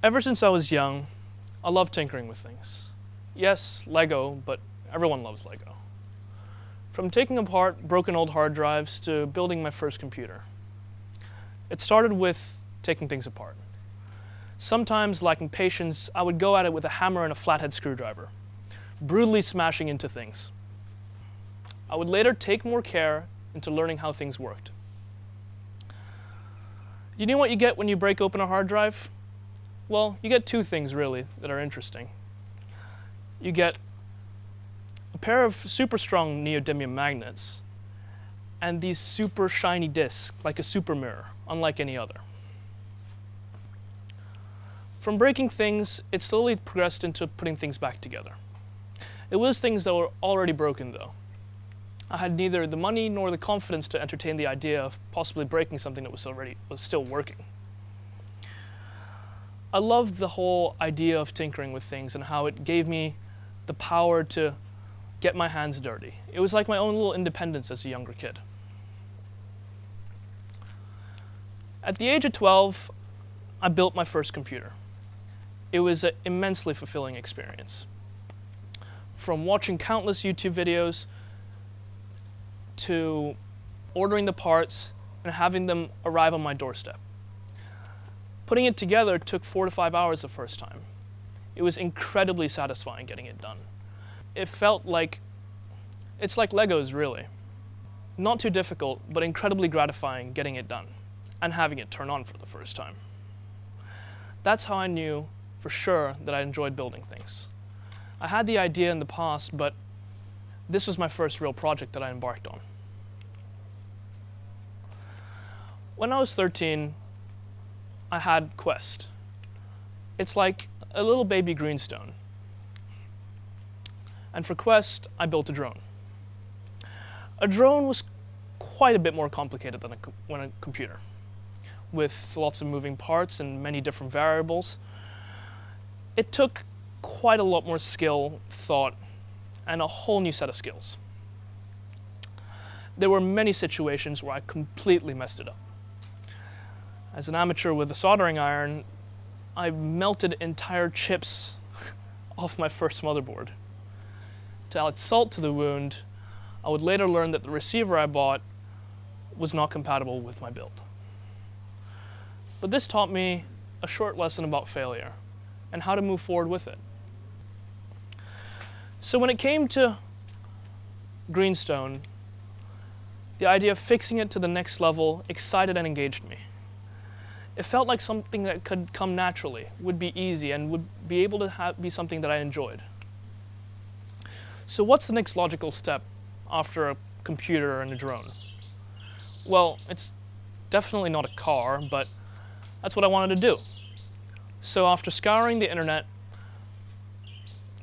Ever since I was young, I love tinkering with things. Yes, Lego, but everyone loves Lego. From taking apart broken old hard drives to building my first computer. It started with taking things apart. Sometimes, lacking patience, I would go at it with a hammer and a flathead screwdriver, brutally smashing into things. I would later take more care into learning how things worked. You know what you get when you break open a hard drive? Well, you get two things really that are interesting. You get a pair of super strong neodymium magnets and these super shiny discs, like a super mirror, unlike any other. From breaking things, it slowly progressed into putting things back together. It was things that were already broken though. I had neither the money nor the confidence to entertain the idea of possibly breaking something that was still working. I loved the whole idea of tinkering with things and how it gave me the power to get my hands dirty. It was like my own little independence as a younger kid. At the age of 12, I built my first computer. It was an immensely fulfilling experience. From watching countless YouTube videos to ordering the parts and having them arrive on my doorstep. Putting it together took 4 to 5 hours the first time. It was incredibly satisfying getting it done. It felt like, it's like Legos really. Not too difficult, but incredibly gratifying getting it done and having it turn on for the first time. That's how I knew for sure that I enjoyed building things. I had the idea in the past, but this was my first real project that I embarked on. When I was 13, I had Quest. It's like a little baby Greenstone. And for Quest, I built a drone. A drone was quite a bit more complicated than a computer, with lots of moving parts and many different variables. It took quite a lot more skill, thought, and a whole new set of skills. There were many situations where I completely messed it up. As an amateur with a soldering iron, I melted entire chips off my first motherboard. To add salt to the wound, I would later learn that the receiver I bought was not compatible with my build. But this taught me a short lesson about failure and how to move forward with it. So when it came to Greenstone, the idea of fixing it to the next level excited and engaged me. It felt like something that could come naturally, would be easy, and would be able to be something that I enjoyed. So what's the next logical step after a computer and a drone? Well, it's definitely not a car, but that's what I wanted to do. So after scouring the internet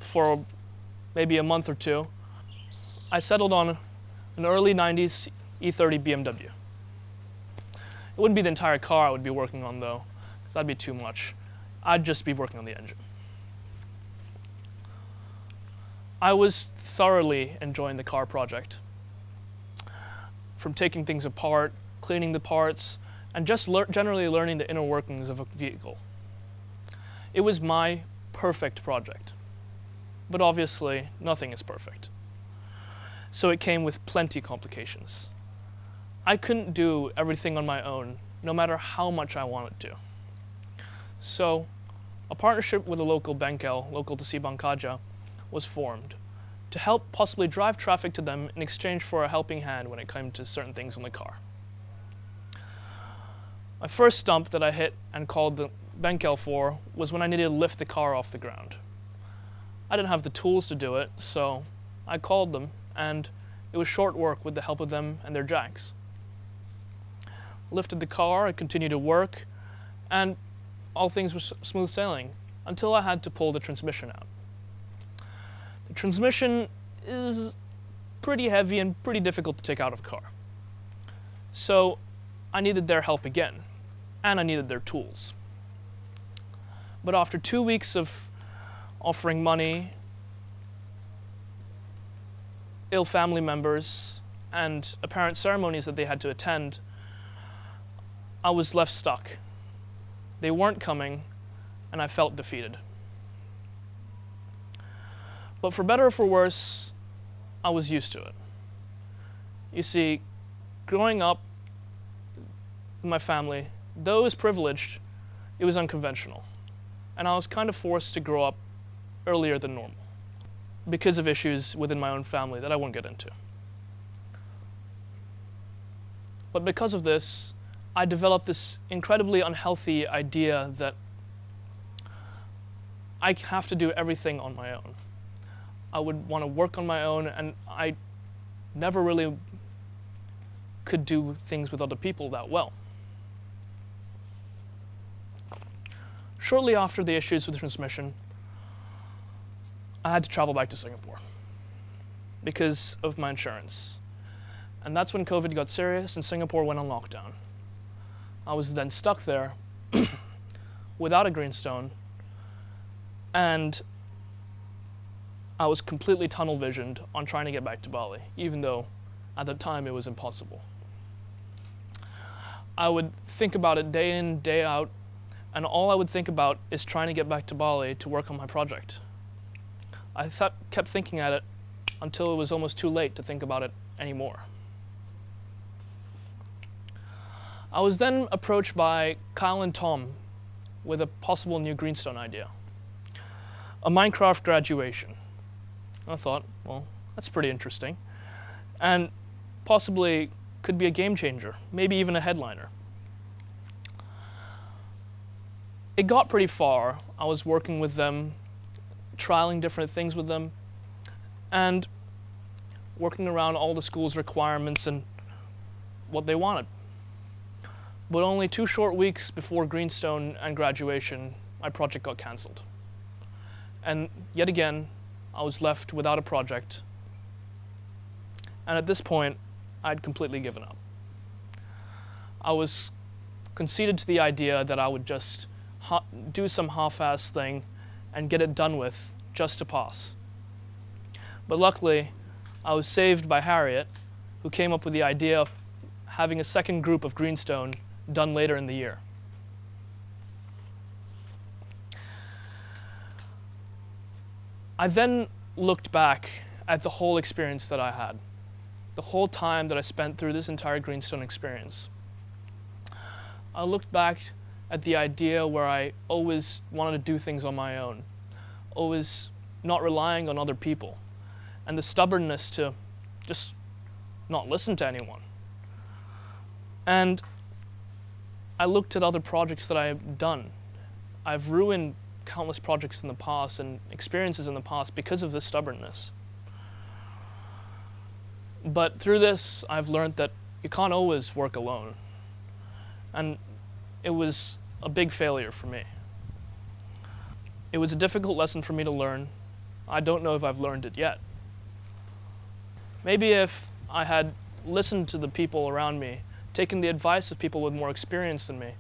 for maybe a month or two, I settled on an early 90s E30 BMW. It wouldn't be the entire car I would be working on though, because that'd be too much. I'd just be working on the engine. I was thoroughly enjoying the car project. From taking things apart, cleaning the parts, and just generally learning the inner workings of a vehicle. It was my perfect project. But obviously, nothing is perfect. So it came with plenty of complications. I couldn't do everything on my own, no matter how much I wanted to. So, a partnership with a local bengkel, local to Sibang Kaja, was formed to help possibly drive traffic to them in exchange for a helping hand when it came to certain things in the car. My first stump that I hit and called the bengkel for was when I needed to lift the car off the ground. I didn't have the tools to do it, so I called them, and it was short work with the help of them and their jacks. Lifted the car, I continued to work, and all things were smooth sailing until I had to pull the transmission out. The transmission is pretty heavy and pretty difficult to take out of a car. So I needed their help again, and I needed their tools. But after 2 weeks of offering money, ill family members, and apparent ceremonies that they had to attend, I was left stuck. They weren't coming, and I felt defeated. But for better or for worse, I was used to it. You see, growing up in my family, though it was privileged, it was unconventional. And I was kind of forced to grow up earlier than normal because of issues within my own family that I won't get into. But because of this, I developed this incredibly unhealthy idea that I have to do everything on my own. I would want to work on my own, and I never really could do things with other people that well. Shortly after the issues with the transmission, I had to travel back to Singapore because of my insurance. And that's when COVID got serious and Singapore went on lockdown. I was then stuck there without a Greenstone, and I was completely tunnel visioned on trying to get back to Bali, even though at the time it was impossible. I would think about it day in, day out, and all I would think about is trying to get back to Bali to work on my project. I kept thinking at it until it was almost too late to think about it anymore. I was then approached by Kyle and Tom with a possible new Greenstone idea, a Minecraft graduation. I thought, well, that's pretty interesting, and possibly could be a game changer, maybe even a headliner. It got pretty far. I was working with them, trialing different things with them, and working around all the school's requirements and what they wanted. But only 2 short weeks before Greenstone and graduation, my project got cancelled. And yet again, I was left without a project. And at this point, I'd completely given up. I was conceded to the idea that I would just do some half-ass thing and get it done with just to pass. But luckily, I was saved by Harriet, who came up with the idea of having a second group of Greenstone done later in the year. I then looked back at the whole experience that I had, the whole time that I spent through this entire Greenstone experience. I looked back at the idea where I always wanted to do things on my own, always not relying on other people, and the stubbornness to just not listen to anyone. And I looked at other projects that I've done. I've ruined countless projects in the past and experiences in the past because of this stubbornness. But through this, I've learned that you can't always work alone. And it was a big failure for me. It was a difficult lesson for me to learn. I don't know if I've learned it yet. Maybe if I had listened to the people around me, taken the advice of people with more experience than me,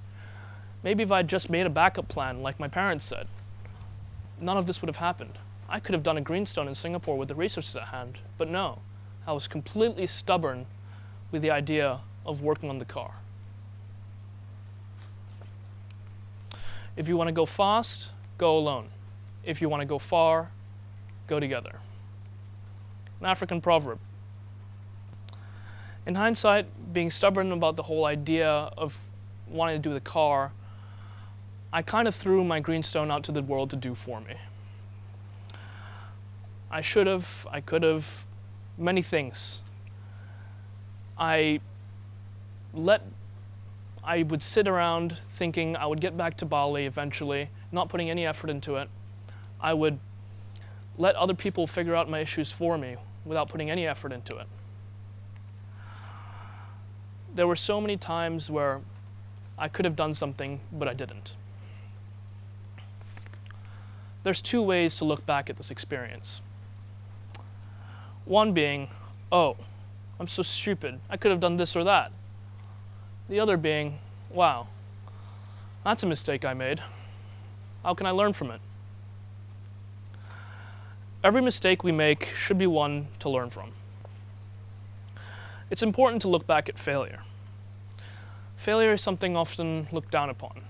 maybe if I'd just made a backup plan like my parents said, none of this would have happened. I could have done a Greenstone in Singapore with the resources at hand, but no, I was completely stubborn with the idea of working on the car. If you want to go fast, go alone. If you want to go far, go together. An African proverb. In hindsight, being stubborn about the whole idea of wanting to do the car, I kind of threw my Greenstone out to the world to do for me. I should have, I could have, many things. I would sit around thinking I would get back to Bali eventually, not putting any effort into it. I would let other people figure out my issues for me without putting any effort into it. There were so many times where I could have done something, but I didn't. There's 2 ways to look back at this experience. One being, oh, I'm so stupid, I could have done this or that. The other being, wow, that's a mistake I made. How can I learn from it? Every mistake we make should be one to learn from. It's important to look back at failure. Failure is something often looked down upon,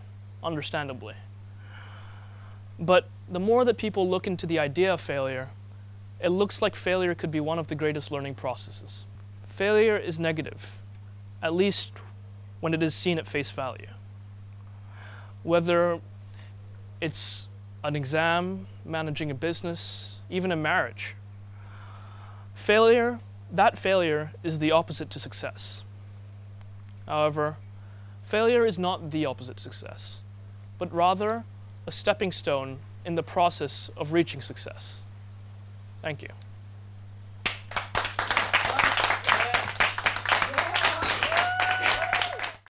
understandably. But the more that people look into the idea of failure, it looks like failure could be one of the greatest learning processes. Failure is negative, at least when it is seen at face value. Whether it's an exam, managing a business, even a marriage. That failure is the opposite to success. However, failure is not the opposite to success, but rather a stepping stone in the process of reaching success. Thank you.